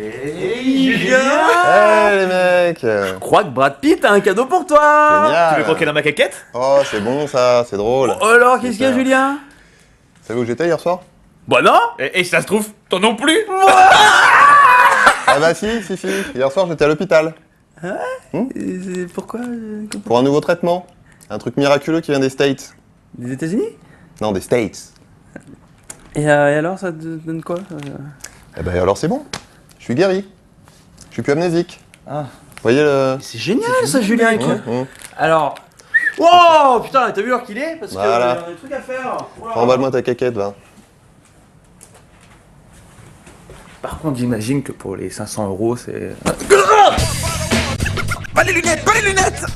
Hey Julien! Hey les mecs! Je crois que Brad Pitt a un cadeau pour toi! Génial! Tu veux croquer dans ma caquette? Oh, c'est bon ça, c'est drôle. Oh, alors, qu'est-ce qu'il y a, Julien? Vous savez où j'étais hier soir? Bah non! Et si ça se trouve, toi non plus? Ah bah si. Hier soir j'étais à l'hôpital. Pourquoi? Pour un nouveau traitement. Un truc miraculeux qui vient des States. Des États-Unis? Non, des States. Et alors, ça te donne quoi? Eh ben alors c'est bon. Je suis guéri. Je suis plus amnésique. Ah. Vous voyez le... C'est génial ça, Julien! Mmh. Alors. Wow! Putain, t'as vu l'heure qu'il est? Parce Voilà. que y a des trucs à faire. Voilà. Remballe-moi ta caquette, va. Par contre, j'imagine que pour les 500 €, c'est. Pas les lunettes! Pas les lunettes!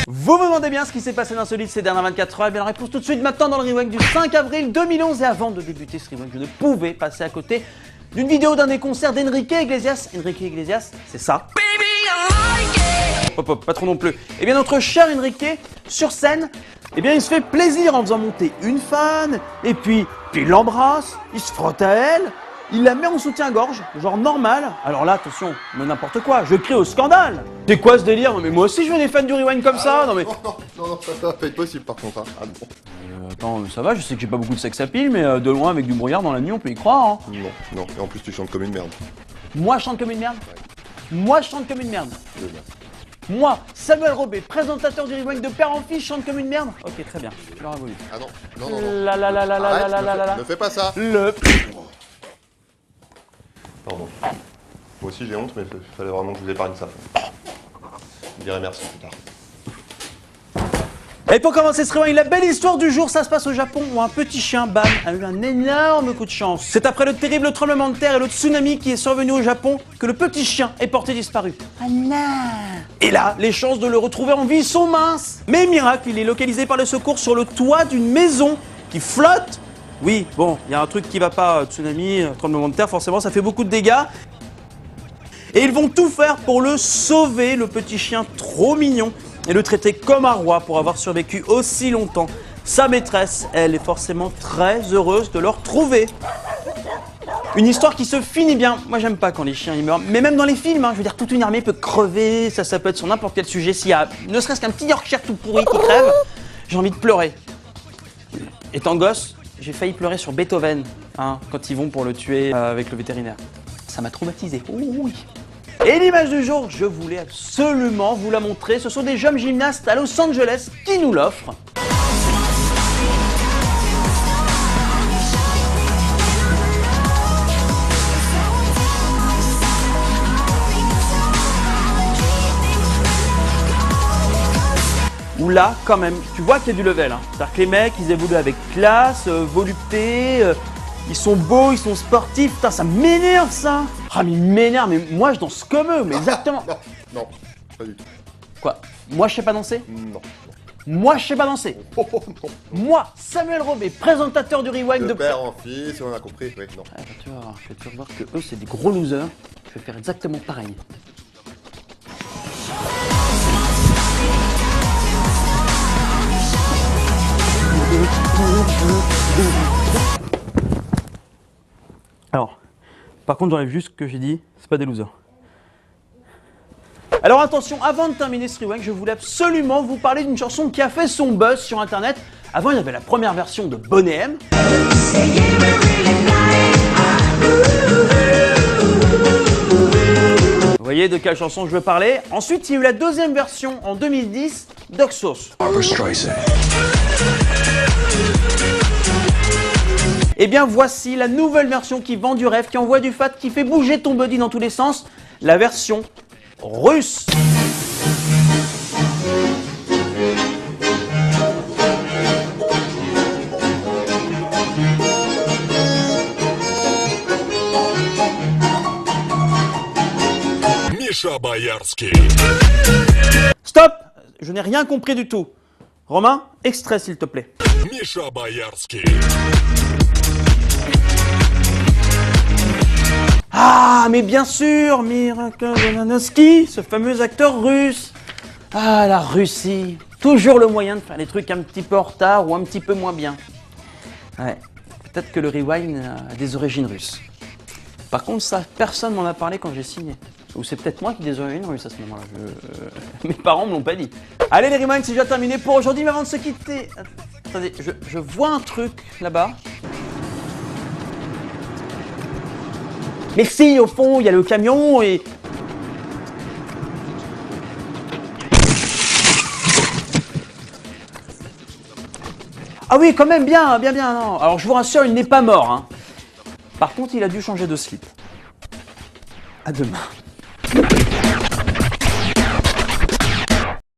Vous me demandez bien ce qui s'est passé d'insolite ces dernières 24 heures. Eh bien, la réponse tout de suite maintenant dans le Rewind du 5 avril 2011. Et avant de débuter ce Rewind, je ne pouvais passer à côté d'une vidéo d'un des concerts d'Enrique Iglesias. Enrique Iglesias, c'est ça. Hop, pas trop non plus. Eh bien, notre cher Enrique, sur scène, eh bien, il se fait plaisir en faisant monter une fan, et puis il l'embrasse, il se frotte à elle, il la met en soutien-gorge, genre normal. Alors là, attention, mais n'importe quoi, je crie au scandale. C'est quoi ce délire? Non mais moi aussi je veux des fans du Rewind comme ça, non mais... Non, ça va pas être possible par contre. Hein. Ah bon. Attends, ça va, je sais que j'ai pas beaucoup de sex appeal, mais de loin avec du brouillard dans la nuit, on peut y croire, hein. Non, et en plus tu chantes comme une merde. Moi je chante comme une merde. Moi je chante comme une merde. Moi, Samuel Robé, présentateur du Rewind de père en fils, chante comme une merde. Ok, très bien, tu l'auras voulu. Ah non. La. Ne fais pas ça. Le... Pardon. Moi aussi j'ai honte, mais il fallait vraiment que je vous épargne ça. Je dirai merci plus tard. Et pour commencer ce Rewind, la belle histoire du jour, ça se passe au Japon où un petit chien, Bam, a eu un énorme coup de chance. C'est après le terrible tremblement de terre et le tsunami qui est survenu au Japon que le petit chien est porté disparu. Ah non! Et là, les chances de le retrouver en vie sont minces. Mais miracle, il est localisé par les secours sur le toit d'une maison qui flotte. Oui, bon, il y a un truc qui va pas, tsunami, tremblement de terre, forcément ça fait beaucoup de dégâts. Et ils vont tout faire pour le sauver, le petit chien trop mignon, et le traiter comme un roi pour avoir survécu aussi longtemps. Sa maîtresse, elle, est forcément très heureuse de le retrouver. Une histoire qui se finit bien. Moi, j'aime pas quand les chiens ils meurent, mais même dans les films, hein, je veux dire, toute une armée peut crever, ça peut être sur n'importe quel sujet. S'il y a ne serait-ce qu'un petit Yorkshire tout pourri qui crève, j'ai envie de pleurer. Étant gosse, j'ai failli pleurer sur Beethoven, hein, quand ils vont pour le tuer avec le vétérinaire. Ça m'a traumatisé. Oui. Et l'image du jour, je voulais absolument vous la montrer. Ce sont des jeunes gymnastes à Los Angeles qui nous l'offrent. Où là, quand même, tu vois qu'il y a du level. Hein. C'est-à-dire que les mecs, ils évoluent avec classe, volupté, ils sont beaux, ils sont sportifs. Putain, ça m'énerve ça. Ah mais il m'énerve, mais moi je danse comme eux, mais exactement. Non, pas du tout. Quoi? Moi je sais pas danser? Non. Moi je sais pas danser. Non. Moi, Samuel Robé, présentateur du Rewind De de père en fils, on a compris. Oui, non. Ah, bah, tu vas voir, je vais te faire voir que eux c'est des gros losers. Je vais faire exactement pareil. Alors, par contre j'enlève juste ce que j'ai dit, c'est pas des losers. Alors attention, avant de terminer ce Rewind, je voulais absolument vous parler d'une chanson qui a fait son buzz sur internet. Avant il y avait la première version de Boney M. Vous voyez de quelle chanson je veux parler. Ensuite il y a eu la deuxième version en 2010 d'Oxos. Et bien voici la nouvelle version qui vend du rêve, qui envoie du fat, qui fait bouger ton body dans tous les sens, la version russe. Misha Boyarsky. Stop! Je n'ai rien compris du tout. Romain, extrait s'il te plaît. Misha Boyarsky. Ah, mais bien sûr, Mirko Bonanovski, ce fameux acteur russe. Ah, la Russie. Toujours le moyen de faire des trucs un petit peu en retard ou un petit peu moins bien. Ouais, peut-être que le Rewind a des origines russes. Par contre, ça, personne m'en a parlé quand j'ai signé. Ou c'est peut-être moi qui désolé une russe à ce moment-là. Mes parents me l'ont pas dit. Allez les reminds, c'est déjà terminé pour aujourd'hui, mais avant de se quitter... Attendez, je vois un truc là-bas. Mais si, au fond, il y a le camion et... Ah oui, quand même, bien, non. Alors je vous rassure, il n'est pas mort. Hein. Par contre, il a dû changer de slip. À demain.